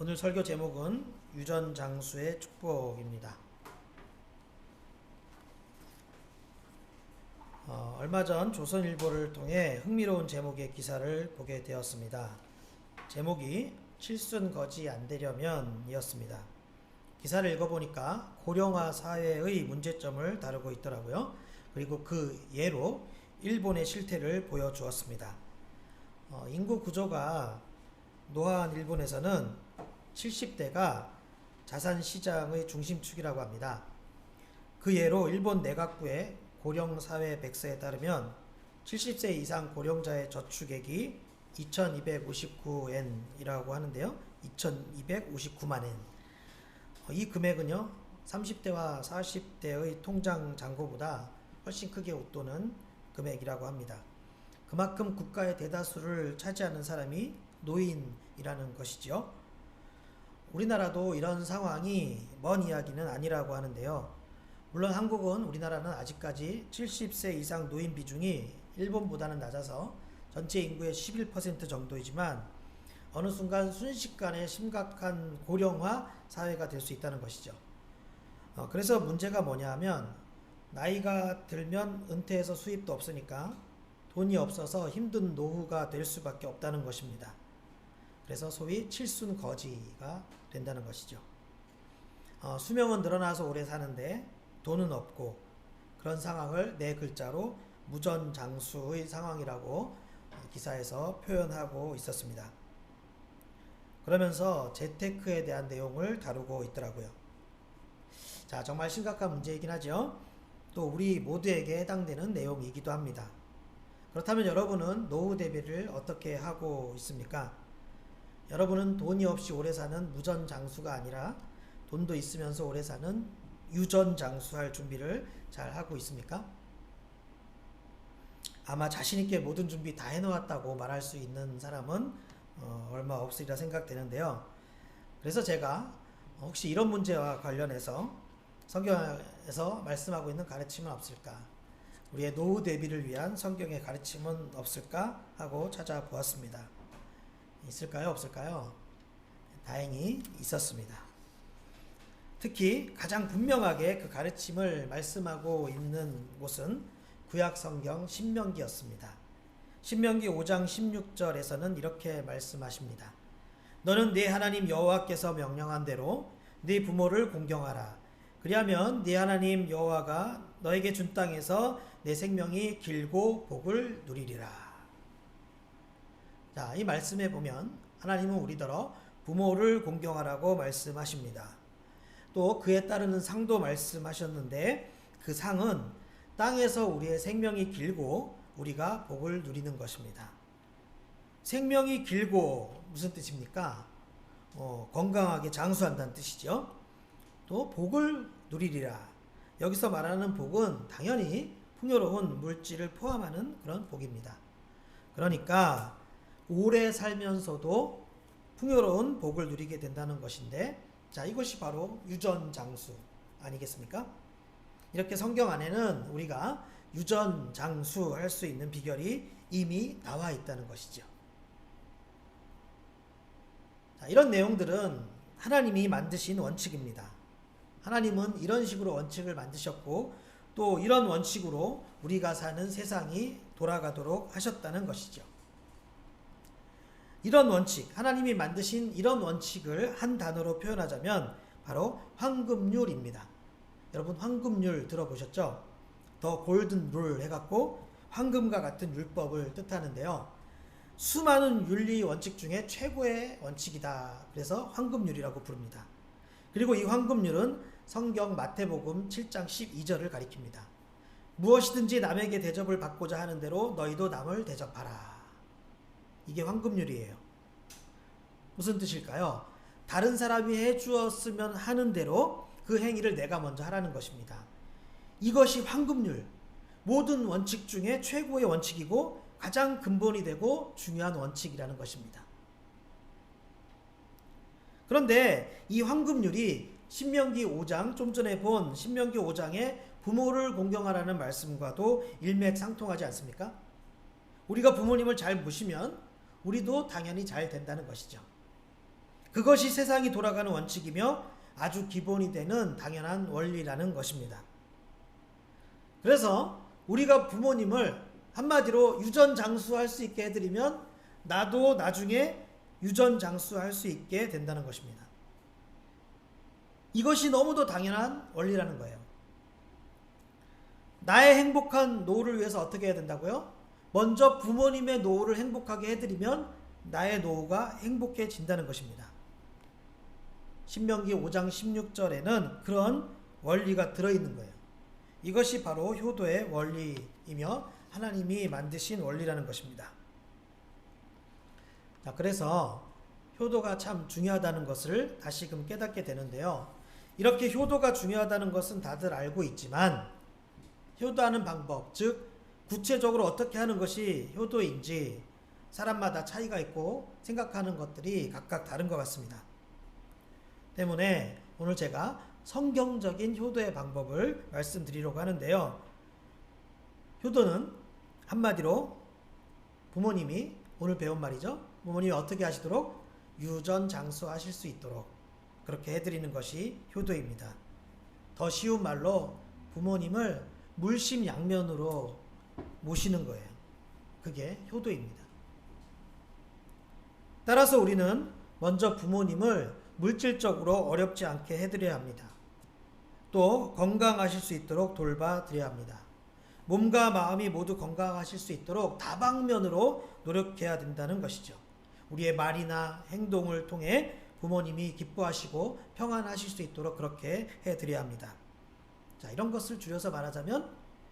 오늘 설교 제목은 유전장수의 축복입니다. 얼마 전 조선일보를 통해 흥미로운 제목의 기사를 보게 되었습니다. 제목이 칠순거지 안 되려면 이었습니다. 기사를 읽어보니까 고령화 사회의 문제점을 다루고 있더라고요. 그리고 그 예로 일본의 실태를 보여주었습니다. 인구 구조가 노화한 일본에서는 70대가 자산시장의 중심축이라고 합니다. 그 예로 일본 내각부의 고령사회 백서에 따르면 70세 이상 고령자의 저축액이 2259엔이라고 하는데요. 2259만엔. 이 금액은요, 30대와 40대의 통장 잔고보다 훨씬 크게 웃도는 금액이라고 합니다. 그만큼 국가의 대다수를 차지하는 사람이 노인이라는 것이죠. 우리나라도 이런 상황이 먼 이야기는 아니라고 하는데요. 물론 한국은 우리나라는 아직까지 70세 이상 노인 비중이 일본보다는 낮아서 전체 인구의 11% 정도이지만 어느 순간 순식간에 심각한 고령화 사회가 될 수 있다는 것이죠. 그래서 문제가 뭐냐 하면 나이가 들면 은퇴해서 수입도 없으니까 돈이 없어서 힘든 노후가 될 수밖에 없다는 것입니다. 그래서 소위 칠순거지가 된다는 것이죠. 수명은 늘어나서 오래 사는데 돈은 없고 그런 상황을 네 글자로 무전장수의 상황이라고 기사에서 표현하고 있었습니다. 그러면서 재테크에 대한 내용을 다루고 있더라고요. 자, 정말 심각한 문제이긴 하죠. 또 우리 모두에게 해당되는 내용이기도 합니다. 그렇다면 여러분은 노후 대비를 어떻게 하고 있습니까? 여러분은 돈이 없이 오래 사는 무전장수가 아니라 돈도 있으면서 오래 사는 유전장수할 준비를 잘 하고 있습니까? 아마 자신있게 모든 준비 다 해놓았다고 말할 수 있는 사람은 얼마 없으리라 생각되는데요. 그래서 제가 혹시 이런 문제와 관련해서 성경에서 말씀하고 있는 가르침은 없을까? 우리의 노후 대비를 위한 성경의 가르침은 없을까? 하고 찾아보았습니다. 있을까요? 없을까요? 다행히 있었습니다. 특히 가장 분명하게 그 가르침을 말씀하고 있는 곳은 구약성경 신명기였습니다. 신명기 5장 16절에서는 이렇게 말씀하십니다. 너는 네 하나님 여호와께서 명령한 대로 네 부모를 공경하라. 그리하면 네 하나님 여호와가 너에게 준 땅에서 내 생명이 길고 복을 누리리라. 자, 이 말씀에 보면 하나님은 우리더러 부모를 공경하라고 말씀하십니다. 또 그에 따르는 상도 말씀하셨는데 그 상은 땅에서 우리의 생명이 길고 우리가 복을 누리는 것입니다. 생명이 길고 무슨 뜻입니까? 건강하게 장수한다는 뜻이죠. 또 복을 누리리라. 여기서 말하는 복은 당연히 풍요로운 물질을 포함하는 그런 복입니다. 그러니까 오래 살면서도 풍요로운 복을 누리게 된다는 것인데, 자, 이것이 바로 유전장수 아니겠습니까? 이렇게 성경 안에는 우리가 유전장수할 수 있는 비결이 이미 나와 있다는 것이죠. 자, 이런 내용들은 하나님이 만드신 원칙입니다. 하나님은 이런 식으로 원칙을 만드셨고 또 이런 원칙으로 우리가 사는 세상이 돌아가도록 하셨다는 것이죠. 이런 원칙, 하나님이 만드신 이런 원칙을 한 단어로 표현하자면 바로 황금률입니다. 여러분 황금률 들어보셨죠? 더 골든 룰 해갖고 황금과 같은 율법을 뜻하는데요. 수많은 윤리 원칙 중에 최고의 원칙이다. 그래서 황금률이라고 부릅니다. 그리고 이 황금률은 성경 마태복음 7장 12절을 가리킵니다. 무엇이든지 남에게 대접을 받고자 하는 대로 너희도 남을 대접하라. 이게 황금률이에요. 무슨 뜻일까요? 다른 사람이 해주었으면 하는 대로 그 행위를 내가 먼저 하라는 것입니다. 이것이 황금률, 모든 원칙 중에 최고의 원칙이고 가장 근본이 되고 중요한 원칙이라는 것입니다. 그런데 이 황금률이 신명기 5장, 좀 전에 본 신명기 5장의 부모를 공경하라는 말씀과도 일맥상통하지 않습니까? 우리가 부모님을 잘 모시면 우리도 당연히 잘 된다는 것이죠. 그것이 세상이 돌아가는 원칙이며 아주 기본이 되는 당연한 원리라는 것입니다. 그래서 우리가 부모님을 한마디로 유전장수할 수 있게 해드리면 나도 나중에 유전장수할 수 있게 된다는 것입니다. 이것이 너무도 당연한 원리라는 거예요. 나의 행복한 노후를 위해서 어떻게 해야 된다고요? 먼저 부모님의 노후를 행복하게 해드리면 나의 노후가 행복해진다는 것입니다. 신명기 5장 16절에는 그런 원리가 들어있는 거예요. 이것이 바로 효도의 원리이며 하나님이 만드신 원리라는 것입니다. 자, 그래서 효도가 참 중요하다는 것을 다시금 깨닫게 되는데요. 이렇게 효도가 중요하다는 것은 다들 알고 있지만 효도하는 방법, 즉 구체적으로 어떻게 하는 것이 효도인지 사람마다 차이가 있고 생각하는 것들이 각각 다른 것 같습니다. 때문에 오늘 제가 성경적인 효도의 방법을 말씀드리려고 하는데요. 효도는 한마디로 부모님이 오늘 배운 말이죠. 부모님이 어떻게 하시도록 유전장수하실 수 있도록 그렇게 해드리는 것이 효도입니다. 더 쉬운 말로 부모님을 물심양면으로 모시는 거예요. 그게 효도입니다. 따라서 우리는 먼저 부모님을 물질적으로 어렵지 않게 해드려야 합니다. 또 건강하실 수 있도록 돌봐드려야 합니다. 몸과 마음이 모두 건강하실 수 있도록 다방면으로 노력해야 된다는 것이죠. 우리의 말이나 행동을 통해 부모님이 기뻐하시고 평안하실 수 있도록 그렇게 해드려야 합니다. 자, 이런 것을 줄여서 말하자면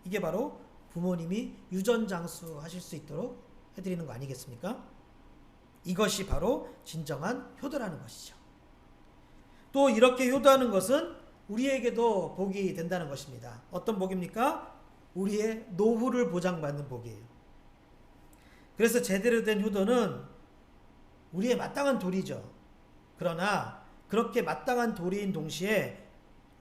이게 바로 부모님이 유전장수 하실 수 있도록 해드리는 거 아니겠습니까? 이것이 바로 진정한 효도라는 것이죠. 또 이렇게 효도하는 것은 우리에게도 복이 된다는 것입니다. 어떤 복입니까? 우리의 노후를 보장받는 복이에요. 그래서 제대로 된 효도는 우리의 마땅한 도리죠. 그러나 그렇게 마땅한 도리인 동시에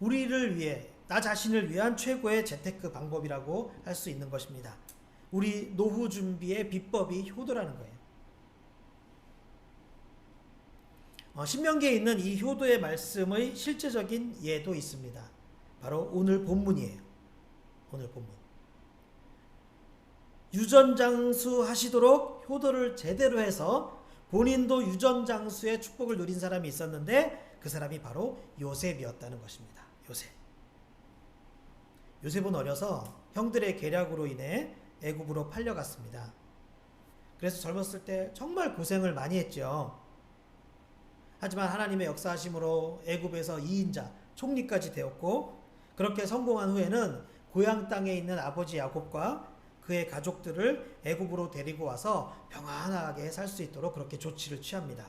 우리를 위해, 나 자신을 위한 최고의 재테크 방법이라고 할 수 있는 것입니다. 우리 노후 준비의 비법이 효도라는 거예요. 신명기에 있는 이 효도의 말씀의 실제적인 예도 있습니다. 바로 오늘 본문이에요. 오늘 본문. 유전장수 하시도록 효도를 제대로 해서 본인도 유전장수의 축복을 누린 사람이 있었는데 그 사람이 바로 요셉이었다는 것입니다. 요셉. 요셉은 어려서 형들의 계략으로 인해 애굽으로 팔려갔습니다. 그래서 젊었을 때 정말 고생을 많이 했죠. 하지만 하나님의 역사하심으로 애굽에서 2인자, 총리까지 되었고 그렇게 성공한 후에는 고향 땅에 있는 아버지 야곱과 그의 가족들을 애굽으로 데리고 와서 평안하게 살 수 있도록 그렇게 조치를 취합니다.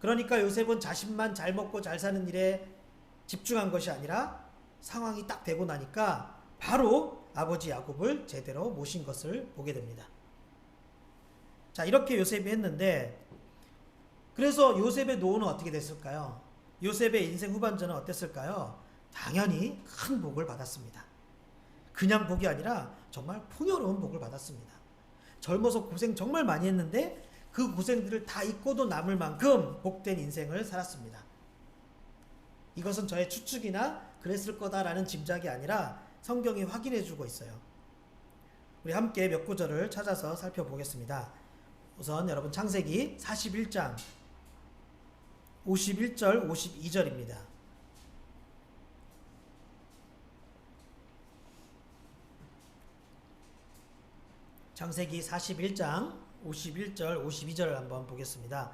그러니까 요셉은 자신만 잘 먹고 잘 사는 일에 집중한 것이 아니라 상황이 딱 되고 나니까 바로 아버지 야곱을 제대로 모신 것을 보게 됩니다. 자, 이렇게 요셉이 했는데 그래서 요셉의 노후는 어떻게 됐을까요? 요셉의 인생 후반전은 어땠을까요? 당연히 큰 복을 받았습니다. 그냥 복이 아니라 정말 풍요로운 복을 받았습니다. 젊어서 고생 정말 많이 했는데 그 고생들을 다 잊고도 남을 만큼 복된 인생을 살았습니다. 이것은 저의 추측이나 그랬을 거다라는 짐작이 아니라 성경이 확인해주고 있어요. 우리 함께 몇 구절을 찾아서 살펴보겠습니다. 우선 여러분 창세기 41장 51절 52절입니다. 창세기 41장 51절 52절을 한번 보겠습니다.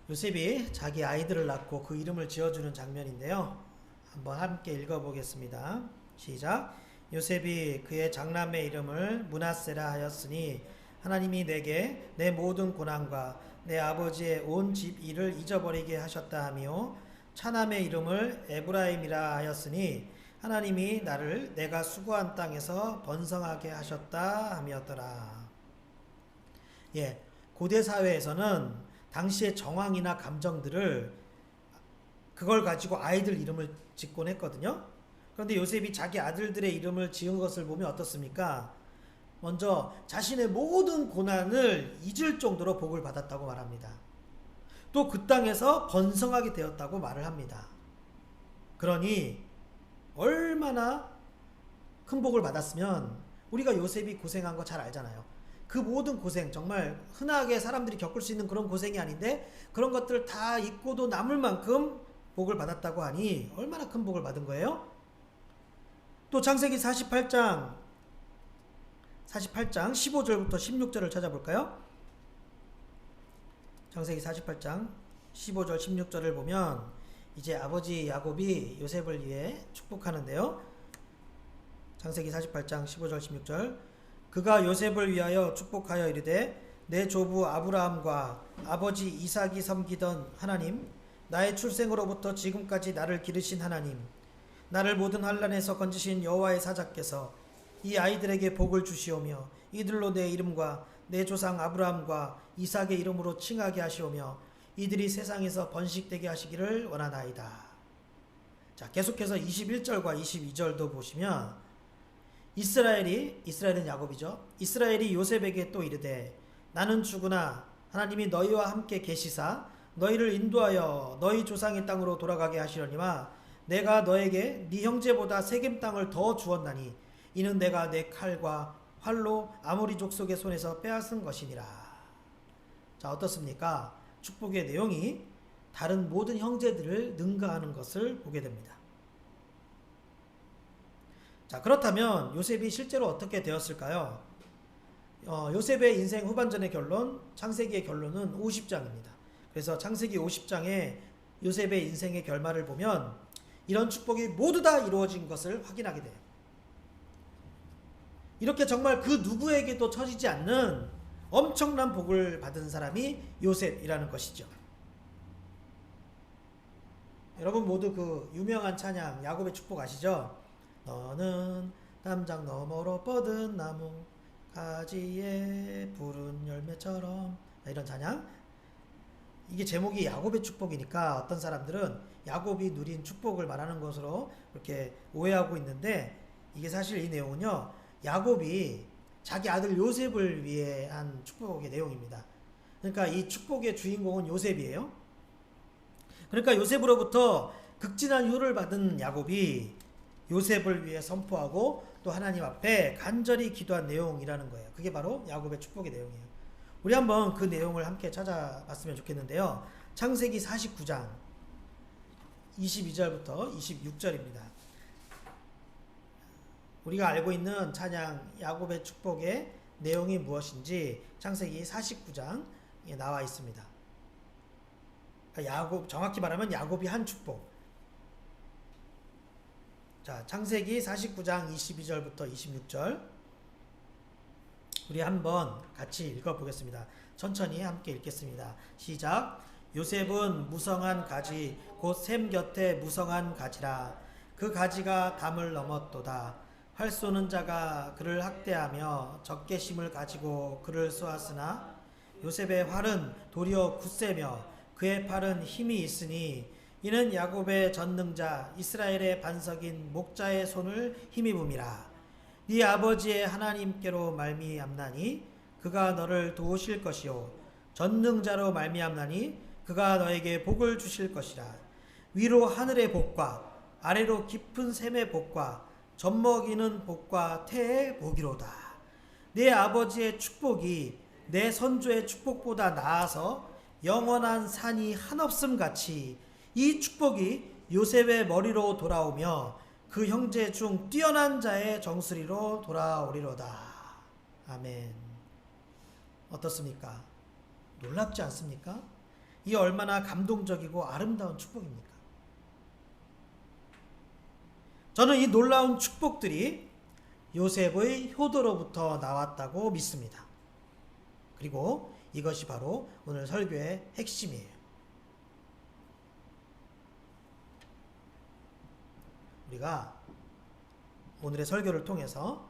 요셉이 자기 아이들을 낳고 그 이름을 지어주는 장면인데요. 한번 함께 읽어보겠습니다. 시작. 요셉이 그의 장남의 이름을 므낫세라 하였으니 하나님이 내게 내 모든 고난과 내 아버지의 온 집 일을 잊어버리게 하셨다 하며 차남의 이름을 에브라임이라 하였으니 하나님이 나를 내가 수고한 땅에서 번성하게 하셨다 함이었더라. 예, 고대 사회에서는 당시의 정황이나 감정들을 그걸 가지고 아이들 이름을 짓곤 했거든요. 그런데 요셉이 자기 아들들의 이름을 지은 것을 보면 어떻습니까? 먼저 자신의 모든 고난을 잊을 정도로 복을 받았다고 말합니다. 또 그 땅에서 번성하게 되었다고 말을 합니다. 그러니 얼마나 큰 복을 받았으면, 우리가 요셉이 고생한 거 잘 알잖아요. 그 모든 고생, 정말 흔하게 사람들이 겪을 수 있는 그런 고생이 아닌데 그런 것들 다 잊고도 남을 만큼 복을 받았다고 하니 얼마나 큰 복을 받은 거예요? 또 창세기 48장 15절부터 16절을 찾아볼까요? 창세기 48장 15절 16절을 보면 이제 아버지 야곱이 요셉을 위해 축복하는데요. 창세기 48장 15절 16절, 그가 요셉을 위하여 축복하여 이르되 내 조부 아브라함과 아버지 이삭이 섬기던 하나님, 나의 출생으로부터 지금까지 나를 기르신 하나님, 나를 모든 환난에서 건지신 여호와의 사자께서 이 아이들에게 복을 주시오며 이들로 내 이름과 내 조상 아브라함과 이삭의 이름으로 칭하게 하시오며 이들이 세상에서 번식되게 하시기를 원하나이다. 자, 계속해서 21절과 22절도 보시면 이스라엘은 야곱이죠. 이스라엘이 요셉에게 또 이르되 나는 주구나 하나님이 너희와 함께 계시사 너희를 인도하여 너희 조상의 땅으로 돌아가게 하시려니와 내가 너에게 네 형제보다 세겜 땅을 더 주었나니 이는 내가 내 칼과 활로 아모리 족속의 손에서 빼앗은 것이니라. 자, 어떻습니까? 축복의 내용이 다른 모든 형제들을 능가하는 것을 보게 됩니다. 자, 그렇다면 요셉이 실제로 어떻게 되었을까요? 요셉의 인생 후반전의 결론, 창세기의 결론은 50장입니다. 그래서 창세기 50장에 요셉의 인생의 결말을 보면 이런 축복이 모두 다 이루어진 것을 확인하게 돼요. 이렇게 정말 그 누구에게도 처지지 않는 엄청난 복을 받은 사람이 요셉이라는 것이죠. 여러분 모두 그 유명한 찬양 야곱의 축복 아시죠? 너는 담장 너머로 뻗은 나무 가지에 푸른 열매처럼, 이런 찬양. 이게 제목이 야곱의 축복이니까 어떤 사람들은 야곱이 누린 축복을 말하는 것으로 이렇게 오해하고 있는데, 이게 사실 이 내용은요, 야곱이 자기 아들 요셉을 위해 한 축복의 내용입니다. 그러니까 이 축복의 주인공은 요셉이에요. 그러니까 요셉으로부터 극진한 효를 받은 야곱이 요셉을 위해 선포하고 또 하나님 앞에 간절히 기도한 내용이라는 거예요. 그게 바로 야곱의 축복의 내용이에요. 우리 한번 그 내용을 함께 찾아봤으면 좋겠는데요. 창세기 49장 22절부터 26절입니다. 우리가 알고 있는 찬양 야곱의 축복의 내용이 무엇인지 창세기 49장에 나와 있습니다. 야곱, 정확히 말하면 야곱이 한 축복. 자, 창세기 49장 22절부터 26절 우리 한번 같이 읽어보겠습니다. 천천히 함께 읽겠습니다. 시작. 요셉은 무성한 가지 곧 샘 곁에 무성한 가지라. 그 가지가 담을 넘었도다. 활 쏘는 자가 그를 학대하며 적개심을 가지고 그를 쏘았으나 요셉의 활은 도리어 굳세며 그의 팔은 힘이 있으니 이는 야곱의 전능자 이스라엘의 반석인 목자의 손을 힘입음이라. 네 아버지의 하나님께로 말미암나니 그가 너를 도우실 것이요 전능자로 말미암나니 그가 너에게 복을 주실 것이라. 위로 하늘의 복과 아래로 깊은 샘의 복과 젖먹이는 복과 태의 복이로다. 네 아버지의 축복이 내 선조의 축복보다 나아서 영원한 산이 한없음 같이 이 축복이 요셉의 머리로 돌아오며 그 형제 중 뛰어난 자의 정수리로 돌아오리로다. 아멘. 어떻습니까? 놀랍지 않습니까? 이 얼마나 감동적이고 아름다운 축복입니까? 저는 이 놀라운 축복들이 요셉의 효도로부터 나왔다고 믿습니다. 그리고 이것이 바로 오늘 설교의 핵심이에요. 우리가 오늘의 설교를 통해서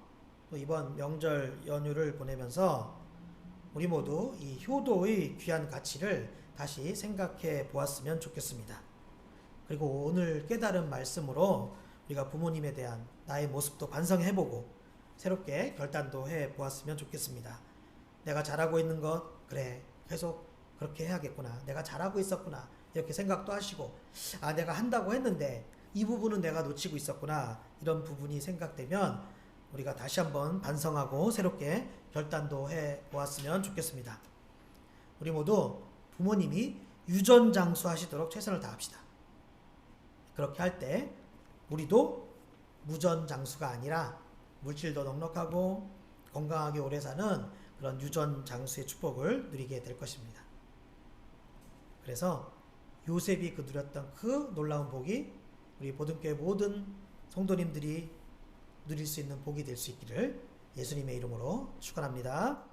또 이번 명절 연휴를 보내면서 우리 모두 이 효도의 귀한 가치를 다시 생각해 보았으면 좋겠습니다. 그리고 오늘 깨달은 말씀으로 우리가 부모님에 대한 나의 모습도 반성해보고 새롭게 결단도 해 보았으면 좋겠습니다. 내가 잘하고 있는 것, 그래, 계속 그렇게 해야겠구나. 내가 잘하고 있었구나. 이렇게 생각도 하시고, 아, 내가 한다고 했는데 이 부분은 내가 놓치고 있었구나. 이런 부분이 생각되면 우리가 다시 한번 반성하고 새롭게 결단도 해 보았으면 좋겠습니다. 우리 모두 부모님이 유전장수 하시도록 최선을 다합시다. 그렇게 할 때 우리도 무전장수가 아니라 물질도 넉넉하고 건강하게 오래 사는 그런 유전장수의 축복을 누리게 될 것입니다. 그래서 요셉이 누렸던 그 놀라운 복이 우리 보든교회 모든 성도님들이 누릴 수 있는 복이 될 수 있기를 예수님의 이름으로 축원합니다.